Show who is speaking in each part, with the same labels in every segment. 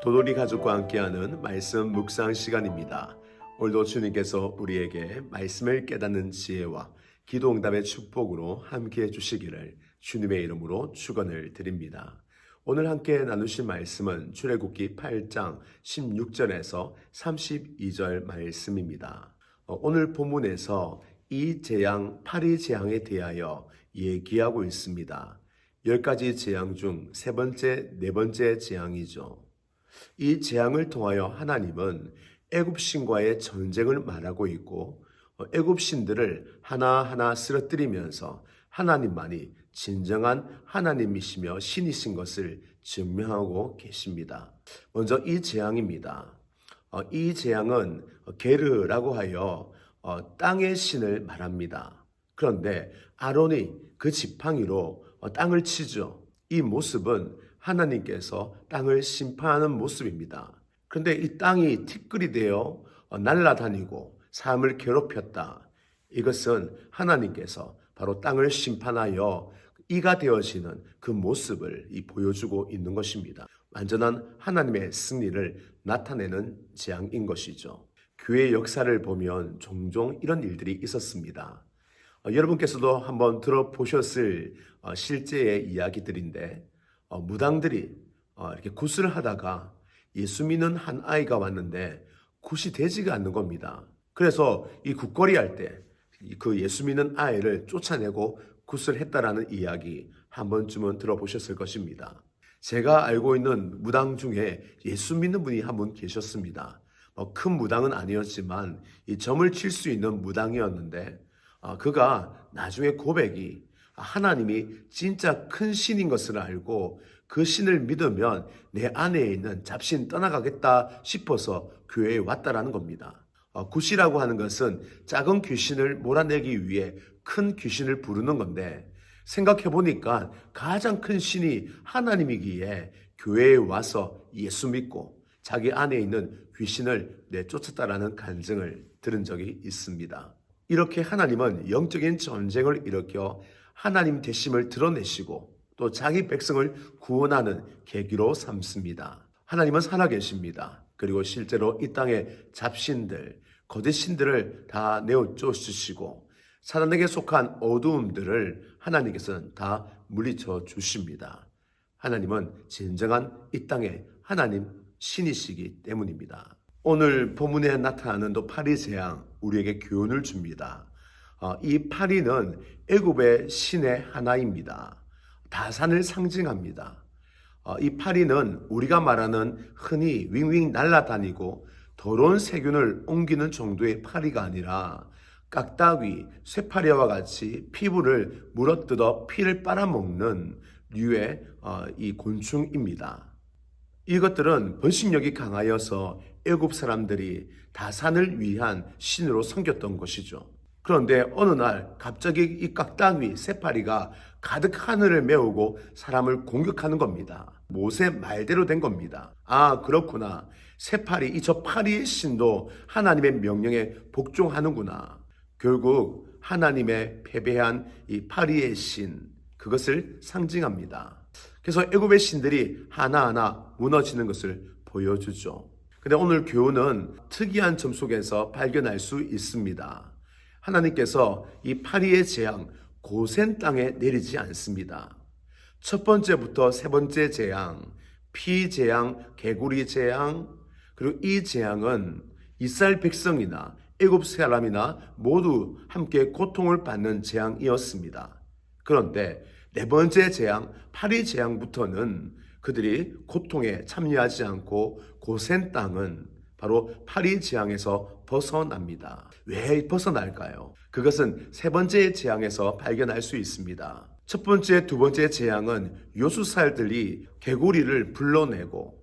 Speaker 1: 도돌이 가족과 함께하는 말씀 묵상 시간입니다. 오늘도 주님께서 우리에게 말씀을 깨닫는 지혜와 기도 응답의 축복으로 함께해 주시기를 주님의 이름으로 축원을 드립니다. 오늘 함께 나누실 말씀은 출애굽기 8장 16절에서 32절 말씀입니다. 오늘 본문에서 이 재앙, 파리 재앙에 대하여 얘기하고 있습니다. 10가지 재앙 중 세 번째, 네 번째 재앙이죠. 이 재앙을 통하여 하나님은 애굽 신과의 전쟁을 말하고 있고 애굽 신들을 하나하나 쓰러뜨리면서 하나님만이 진정한 하나님이시며 신이신 것을 증명하고 계십니다. 먼저 이 재앙입니다. 이 재앙은 게르라고 하여 땅의 신을 말합니다. 그런데 아론이 그 지팡이로 땅을 치죠. 이 모습은 하나님께서 땅을 심판하는 모습입니다. 그런데 이 땅이 티끌이 되어 날아다니고 사람을 괴롭혔다. 이것은 하나님께서 바로 땅을 심판하여 이가 되어지는 그 모습을 보여주고 있는 것입니다. 완전한 하나님의 승리를 나타내는 재앙인 것이죠. 교회 역사를 보면 종종 이런 일들이 있었습니다. 여러분께서도 한번 들어보셨을 실제의 이야기들인데 무당들이 이렇게 굿을 하다가 예수 믿는 한 아이가 왔는데 굿이 되지가 않는 겁니다. 그래서 이 굿거리 할 때 그 예수 믿는 아이를 쫓아내고 굿을 했다라는 이야기 한 번쯤은 들어보셨을 것입니다. 제가 알고 있는 무당 중에 예수 믿는 분이 한 분 계셨습니다. 큰 무당은 아니었지만 이 점을 칠 수 있는 무당이었는데 그가 나중에 고백이 하나님이 진짜 큰 신인 것을 알고 그 신을 믿으면 내 안에 있는 잡신 떠나가겠다 싶어서 교회에 왔다라는 겁니다. 굿이라고 하는 것은 작은 귀신을 몰아내기 위해 큰 귀신을 부르는 건데 생각해 보니까 가장 큰 신이 하나님이기에 교회에 와서 예수 믿고 자기 안에 있는 귀신을 내쫓았다라는 간증을 들은 적이 있습니다. 이렇게 하나님은 영적인 전쟁을 일으켜 하나님 되심을 드러내시고 또 자기 백성을 구원하는 계기로 삼습니다. 하나님은 살아계십니다. 그리고 실제로 이 땅의 잡신들, 거짓 신들을 다 내어쫓으시고 사단에게 속한 어두움들을 하나님께서는 다 물리쳐 주십니다. 하나님은 진정한 이 땅의 하나님 신이시기 때문입니다. 오늘 본문에 나타나는 또 파리 재앙, 우리에게 교훈을 줍니다. 이 파리는 애굽의 신의 하나입니다. 다산을 상징합니다. 이 파리는 우리가 말하는 흔히 윙윙 날아다니고 더러운 세균을 옮기는 정도의 파리가 아니라 깍따귀, 쇠파리와 같이 피부를 물어뜯어 피를 빨아먹는 류의 이 곤충입니다. 이것들은 번식력이 강하여서 애굽 사람들이 다산을 위한 신으로 섬겼던 것이죠. 그런데 어느 날 갑자기 이 깍따귀, 쇠파리가 가득 하늘을 메우고 사람을 공격하는 겁니다. 모세 말대로 된 겁니다. 아, 그렇구나. 쇠파리, 저 파리의 신도 하나님의 명령에 복종하는구나. 결국 하나님의 패배한 이 파리의 신, 그것을 상징합니다. 그래서 애굽의 신들이 하나하나 무너지는 것을 보여주죠. 근데 오늘 교훈은 특이한 점 속에서 발견할 수 있습니다. 하나님께서 이 파리의 재앙, 고센 땅에 내리지 않습니다. 첫 번째부터 세 번째 재앙, 피 재앙, 개구리 재앙, 그리고 이 재앙은 이스라엘 백성이나 애굽 사람이나 모두 함께 고통을 받는 재앙이었습니다. 그런데 네 번째 재앙, 파리 재앙부터는 그들이 고통에 참여하지 않고 고센 땅은 바로 파리 재앙에서 벗어납니다. 왜 벗어날까요? 그것은 세 번째 재앙에서 발견할 수 있습니다. 첫 번째, 두 번째 재앙은 요수살들이 개구리를 불러내고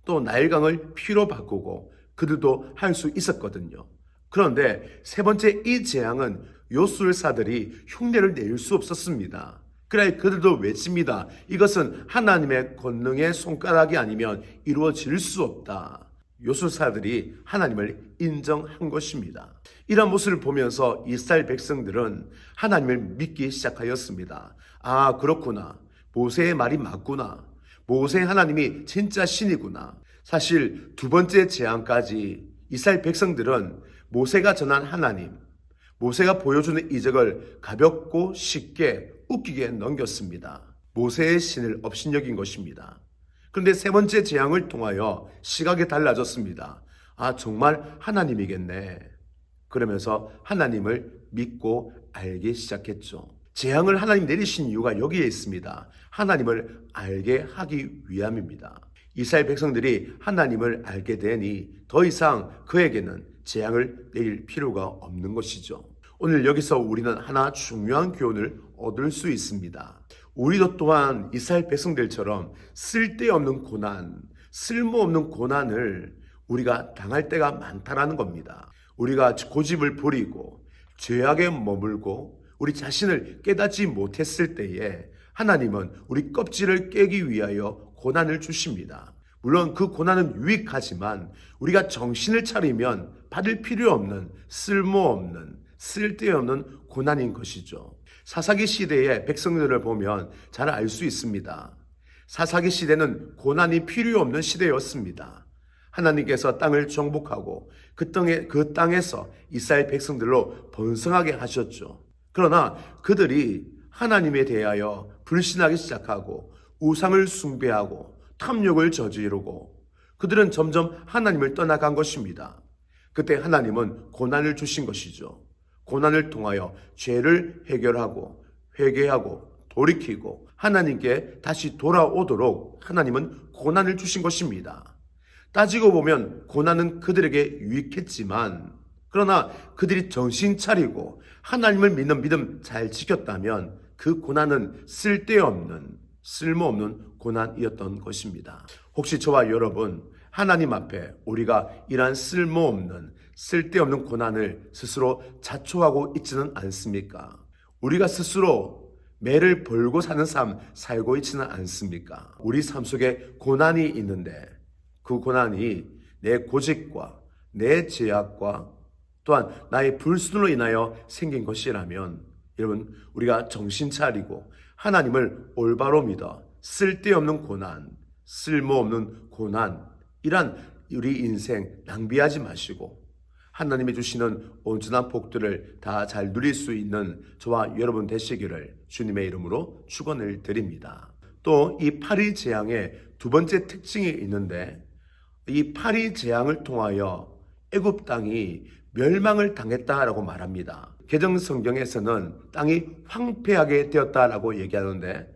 Speaker 1: 또 나일강을 피로 바꾸고 그들도 할 수 있었거든요. 그런데 세 번째 이 재앙은 요술사들이 흉내를 낼 수 없었습니다. 그래 그들도 외칩니다. 이것은 하나님의 권능의 손가락이 아니면 이루어질 수 없다. 요술사들이 하나님을 인정한 것입니다. 이런 모습을 보면서 이스라엘 백성들은 하나님을 믿기 시작하였습니다. 아, 그렇구나. 모세의 말이 맞구나. 모세 하나님이 진짜 신이구나. 사실 두 번째 재앙까지 이스라엘 백성들은 모세가 전한 하나님, 모세가 보여주는 이적을 가볍고 쉽게 웃기게 넘겼습니다. 모세의 신을 업신여긴 것입니다. 그런데 세 번째 재앙을 통하여 시각이 달라졌습니다. 아, 정말 하나님이겠네. 그러면서 하나님을 믿고 알기 시작했죠. 재앙을 하나님 내리신 이유가 여기에 있습니다. 하나님을 알게 하기 위함입니다. 이스라엘 백성들이 하나님을 알게 되니 더 이상 그에게는 재앙을 내릴 필요가 없는 것이죠. 오늘 여기서 우리는 하나 중요한 교훈을 얻을 수 있습니다. 우리도 또한 이스라엘 백성들처럼 쓸데없는 고난, 쓸모없는 고난을 우리가 당할 때가 많다라는 겁니다. 우리가 고집을 부리고 죄악에 머물고 우리 자신을 깨닫지 못했을 때에 하나님은 우리 껍질을 깨기 위하여 고난을 주십니다. 물론 그 고난은 유익하지만 우리가 정신을 차리면 받을 필요 없는 쓸모없는 쓸데없는 고난인 것이죠. 사사기 시대의 백성들을 보면 잘 알 수 있습니다. 사사기 시대는 고난이 필요 없는 시대였습니다. 하나님께서 땅을 정복하고 그 땅에서 이스라엘 백성들로 번성하게 하셨죠. 그러나 그들이 하나님에 대하여 불신하기 시작하고 우상을 숭배하고 탐욕을 저지르고 그들은 점점 하나님을 떠나간 것입니다. 그때 하나님은 고난을 주신 것이죠. 고난을 통하여 죄를 해결하고 회개하고 돌이키고 하나님께 다시 돌아오도록 하나님은 고난을 주신 것입니다. 따지고 보면 고난은 그들에게 유익했지만 그러나 그들이 정신 차리고 하나님을 믿는 믿음 잘 지켰다면 그 고난은 쓸모없는 고난이었던 것입니다. 혹시 저와 여러분 하나님 앞에 우리가 이러한 쓸데없는 고난을 스스로 자초하고 있지는 않습니까? 우리가 스스로 매를 벌고 사는 삶 살고 있지는 않습니까? 우리 삶 속에 고난이 있는데 그 고난이 내 고집과 내 죄악과 또한 나의 불순으로 인하여 생긴 것이라면 여러분 우리가 정신 차리고 하나님을 올바로 믿어 쓸데없는 고난, 쓸모없는 고난 이란 우리 인생 낭비하지 마시고 하나님이 주시는 온전한 복들을 다 잘 누릴 수 있는 저와 여러분 되시기를 주님의 이름으로 축원을 드립니다. 또 이 파리 재앙의 두 번째 특징이 있는데 이 파리 재앙을 통하여 애굽 땅이 멸망을 당했다라고 말합니다. 개정 성경에서는 땅이 황폐하게 되었다라고 얘기하는데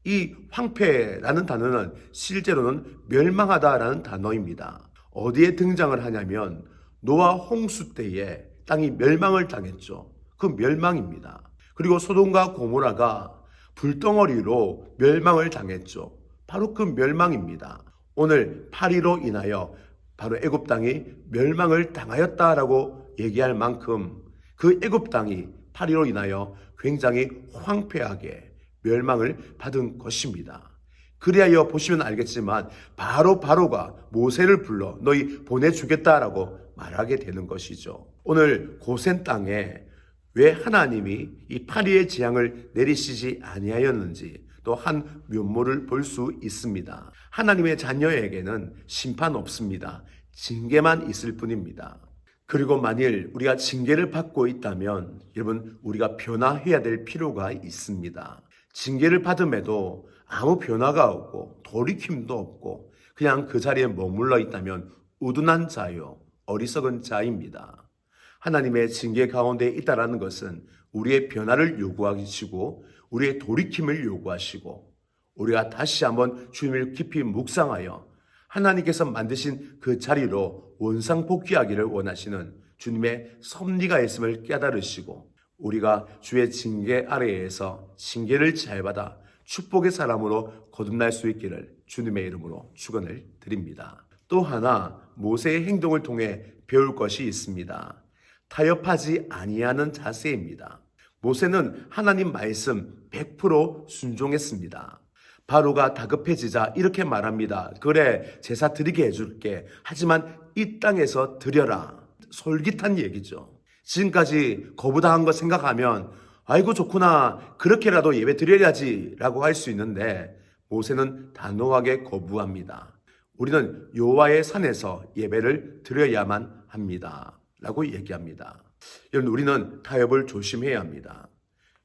Speaker 1: 이 황폐라는 단어는 실제로는 멸망하다라는 단어입니다. 어디에 등장을 하냐면 노아 홍수 때에 땅이 멸망을 당했죠. 그 멸망입니다. 그리고 소돔과 고모라가 불덩어리로 멸망을 당했죠. 바로 그 멸망입니다. 오늘 파리로 인하여 바로 애굽 땅이 멸망을 당하였다라고 얘기할 만큼 그 애굽 땅이 파리로 인하여 굉장히 황폐하게 멸망을 받은 것입니다. 그리하여 보시면 알겠지만 바로가 모세를 불러 너희 보내주겠다라고 말하게 되는 것이죠. 오늘 고센 땅에 왜 하나님이 이 파리의 재앙을 내리시지 아니하였는지 또 한 면모를 볼 수 있습니다. 하나님의 자녀에게는 심판 없습니다. 징계만 있을 뿐입니다. 그리고 만일 우리가 징계를 받고 있다면 여러분 우리가 변화해야 될 필요가 있습니다. 징계를 받음에도 아무 변화가 없고 돌이킴도 없고 그냥 그 자리에 머물러 있다면 우둔한 자요 어리석은 자입니다. 하나님의 징계 가운데 있다라는 것은 우리의 변화를 요구하시고 우리의 돌이킴을 요구하시고 우리가 다시 한번 주님을 깊이 묵상하여 하나님께서 만드신 그 자리로 원상복귀하기를 원하시는 주님의 섭리가 있음을 깨달으시고 우리가 주의 징계 아래에서 징계를 잘 받아 축복의 사람으로 거듭날 수 있기를 주님의 이름으로 축원을 드립니다. 또 하나 모세의 행동을 통해 배울 것이 있습니다. 타협하지 아니하는 자세입니다. 모세는 하나님 말씀 100% 순종했습니다. 바로가 다급해지자 이렇게 말합니다. 그래 제사 드리게 해줄게. 하지만 이 땅에서 드려라. 솔깃한 얘기죠. 지금까지 거부당한 거 생각하면 아이고 좋구나 그렇게라도 예배 드려야지 라고 할 수 있는데 모세는 단호하게 거부합니다. 우리는 여호와의 산에서 예배를 드려야만 합니다. 라고 얘기합니다. 여러분, 우리는 타협을 조심해야 합니다.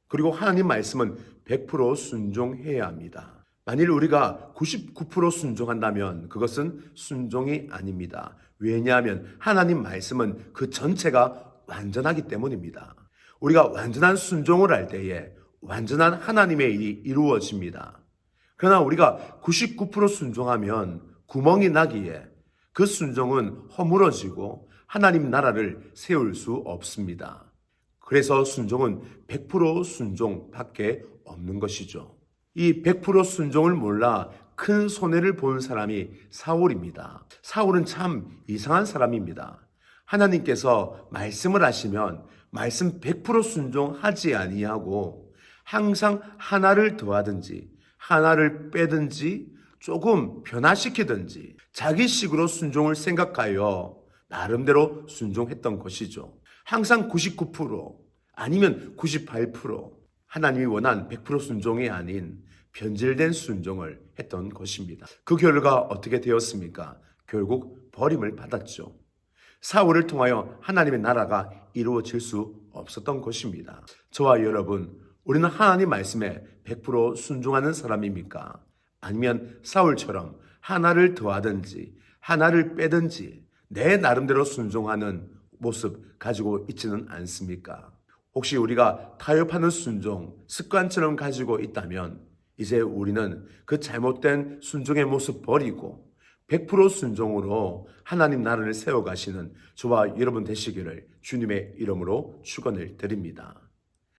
Speaker 1: 그리고 하나님 말씀은 100% 순종해야 합니다. 만일 우리가 99% 순종한다면 그것은 순종이 아닙니다. 왜냐하면 하나님 말씀은 그 전체가 완전하기 때문입니다. 우리가 완전한 순종을 할 때에 완전한 하나님의 일이 이루어집니다. 그러나 우리가 99% 순종하면 구멍이 나기에 그 순종은 허물어지고 하나님 나라를 세울 수 없습니다. 그래서 순종은 100% 순종밖에 없는 것이죠. 이 100% 순종을 몰라 큰 손해를 본 사람이 사울입니다. 사울은 참 이상한 사람입니다. 하나님께서 말씀을 하시면 말씀 100% 순종하지 아니하고 항상 하나를 더하든지 하나를 빼든지 조금 변화시키든지 자기식으로 순종을 생각하여 나름대로 순종했던 것이죠. 항상 99% 아니면 98% 하나님이 원한 100% 순종이 아닌 변질된 순종을 했던 것입니다. 그 결과 어떻게 되었습니까? 결국 버림을 받았죠. 사울을 통하여 하나님의 나라가 이루어질 수 없었던 것입니다. 저와 여러분, 우리는 하나님 말씀에 100% 순종하는 사람입니까? 아니면 사울처럼 하나를 더하든지 하나를 빼든지 내 나름대로 순종하는 모습 가지고 있지는 않습니까? 혹시 우리가 타협하는 순종, 습관처럼 가지고 있다면 이제 우리는 그 잘못된 순종의 모습 버리고 100% 순종으로 하나님 나라를 세워가시는 저와 여러분 되시기를 주님의 이름으로 축원을 드립니다.